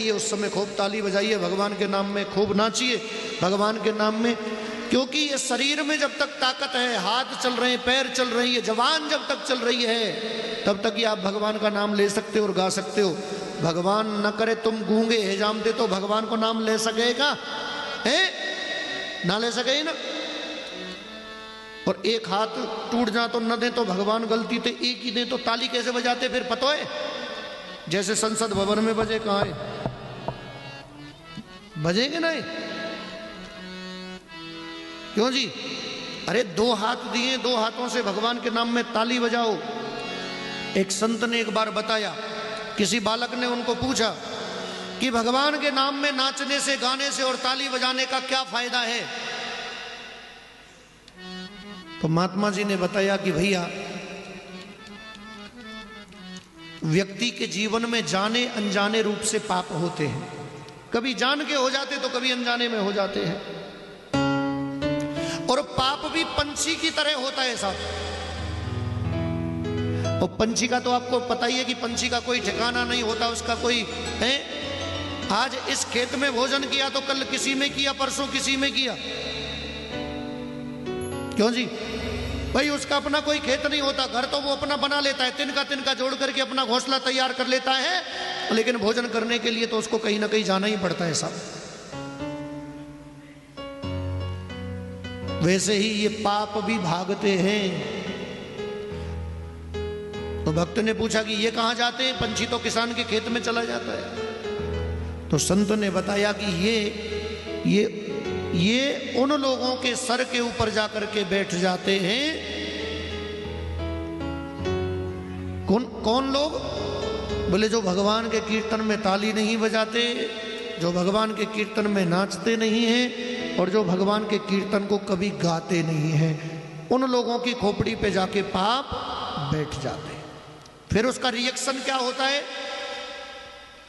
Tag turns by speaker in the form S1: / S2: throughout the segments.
S1: ये उस समय खूब ताली बजाइए, भगवान के नाम में खूब नाचिए, भगवान के नाम में, क्योंकि ये शरीर में जब तक ताकत है, हाथ चल रहे हैं, पैर चल रही है, जवान जब तक चल रही है, तब तक ही आप भगवान का नाम ले सकते हो और गा सकते हो। भगवान न करे तुम गूंगे है जामते, तो भगवान को नाम ले सकेगा है ना, ले सके ना। और एक हाथ टूट जा तो न दे तो भगवान गलती थे, एक ही दे तो ताली कैसे बजाते फिर पता है? जैसे संसद भवन में बजे, कहाँ है बजेंगे नहीं? क्यों जी? अरे दो हाथ दिए, दो हाथों से भगवान के नाम में ताली बजाओ। एक संत ने एक बार बताया, किसी बालक ने उनको पूछा कि भगवान के नाम में नाचने से, गाने से और ताली बजाने का क्या फायदा है? तो महात्मा जी ने बताया कि भैया, व्यक्ति के जीवन में जाने अनजाने रूप से पाप होते हैं, कभी जान के हो जाते तो कभी अनजाने में हो जाते हैं। और पाप भी पंछी की तरह होता है साहब। और पंछी का तो आपको पता ही है कि पंछी का कोई ठिकाना नहीं होता, उसका कोई है। आज इस खेत में भोजन किया तो कल किसी में किया, परसों किसी में किया। क्यों जी? भाई उसका अपना कोई खेत नहीं होता, घर तो वो अपना बना लेता है, तिनका जोड़ करके अपना घोंसला तैयार कर लेता है, लेकिन भोजन करने के लिए तो उसको कहीं ना कहीं जाना ही पड़ता है साहब। वैसे ही ये पाप भी भागते हैं। तो भक्त ने पूछा कि ये कहां जाते हैं? पंछी तो किसान के खेत में चला जाता है। तो संत ने बताया कि ये उन लोगों के सर के ऊपर जाकर के बैठ जाते हैं। कौन लोग? बोले जो भगवान के कीर्तन में ताली नहीं बजाते, जो भगवान के कीर्तन में नाचते नहीं हैं, और जो भगवान के कीर्तन को कभी गाते नहीं हैं। उन लोगों की खोपड़ी पे जाके पाप बैठ जाते हैं। फिर उसका रिएक्शन क्या होता है?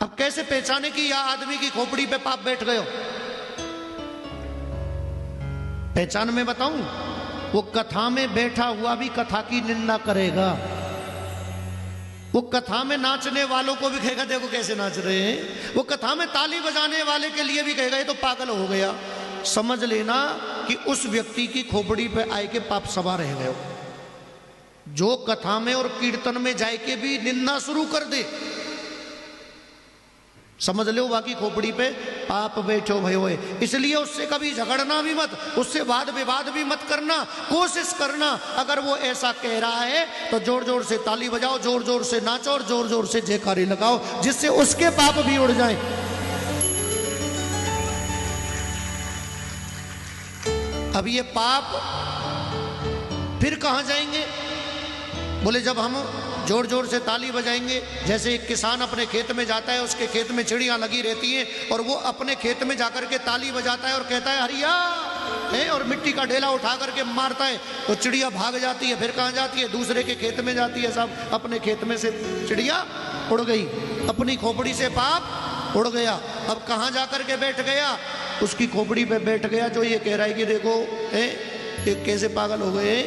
S1: अब कैसे पहचाने कि यह आदमी की खोपड़ी पे पाप बैठ गए हो? पहचान में बताऊं, वो कथा में बैठा हुआ भी कथा की निंदा करेगा। वो कथा में नाचने वालों को भी कहेगा देखो कैसे नाच रहे हैं। वो कथा में ताली बजाने वाले के लिए भी कहेगा ये तो पागल हो गया। समझ लेना कि उस व्यक्ति की खोपड़ी पे आए के पाप सवार रह गए हो, जो कथा में और कीर्तन में जाए के भी निंदा शुरू कर दे। समझ लो बाकी खोपड़ी पे पाप बैठो भयो है। इसलिए उससे कभी झगड़ना भी मत, उससे वाद विवाद भी मत करना। कोशिश करना अगर वो ऐसा कह रहा है तो जोर जोर से ताली बजाओ, जोर जोर से नाचो और जोर जोर से जयकारी लगाओ, जिससे उसके पाप भी उड़ जाएं। अब ये पाप फिर कहां जाएंगे? बोले जब हम जोर जोर से ताली बजाएंगे, जैसे एक किसान अपने खेत में जाता है, उसके खेत में चिड़ियां लगी रहती हैं, और वो अपने खेत में जाकर के ताली बजाता है और कहता है हरिया है, और मिट्टी का ढेला उठा करके मारता है, तो चिड़िया भाग जाती है। फिर कहाँ जाती है? दूसरे के खेत में जाती है। साहब अपने खेत में से चिड़िया उड़ गई, अपनी खोपड़ी से पाप उड़ गया। अब कहाँ जाकर के बैठ गया? उसकी खोपड़ी पे बैठ गया, जो ये कह रहा है कि देखो ये कैसे पागल हो गए।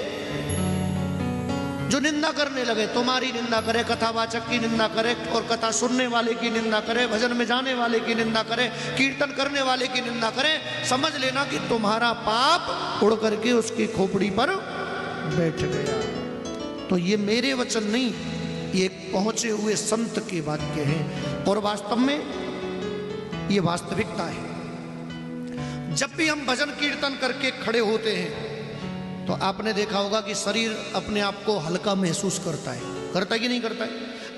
S1: जो निंदा करने लगे, तुम्हारी निंदा करे, कथावाचक की निंदा करे, और कथा सुनने वाले की निंदा करे, भजन में जाने वाले की निंदा करे, कीर्तन करने वाले की निंदा करे, समझ लेना कि तुम्हारा पाप उड़ करके उसकी खोपड़ी पर बैठ गया। तो ये मेरे वचन नहीं, ये पहुंचे हुए संत के वाक्य हैं, और वास्तव में ये वास्तविकता है। जब भी हम भजन कीर्तन करके खड़े होते हैं तो आपने देखा होगा कि शरीर अपने आप को हल्का महसूस करता है। करता कि नहीं करता है?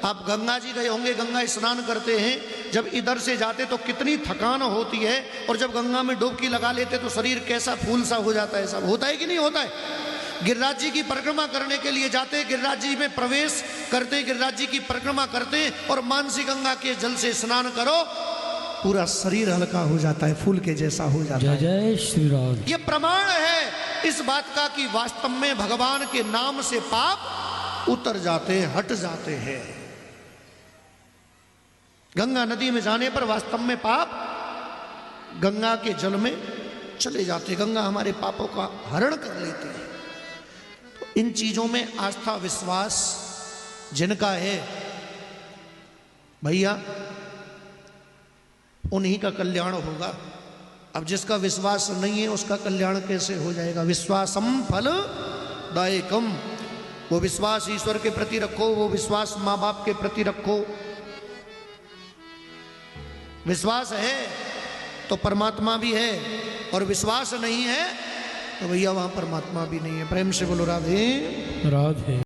S1: आप गंगा जी गए होंगे, गंगा स्नान करते हैं, जब इधर से जाते तो कितनी थकान होती है, और जब गंगा में डुबकी लगा लेते तो शरीर कैसा फूल सा हो जाता है। सब होता है कि नहीं होता है? गिरिराज जी की परिक्रमा करने के लिए जाते, गिरिराज जी में प्रवेश करते, गिरिराज जी की परिक्रमा करते, और मानसी गंगा के जल से स्नान करो, पूरा शरीर हल्का हो जाता है, फूल के जैसा हो जाता है।
S2: जय जय श्री राम।
S1: ये प्रमाण है इस बात का कि वास्तव में भगवान के नाम से पाप उतर जाते, हट जाते हैं। गंगा नदी में जाने पर वास्तव में पाप गंगा के जल में चले जाते, गंगा हमारे पापों का हरण कर लेते हैं। तो इन चीजों में आस्था विश्वास जिनका है, भैया उन्हीं का कल्याण होगा। अब जिसका विश्वास नहीं है उसका कल्याण कैसे हो जाएगा? विश्वासम फल दायकम, वो विश्वास ईश्वर के प्रति रखो, वो विश्वास माँ बाप के प्रति रखो। विश्वास है तो परमात्मा भी है, और विश्वास नहीं है तो भैया वहां परमात्मा भी नहीं है। प्रेम से बोलो राधे राधे।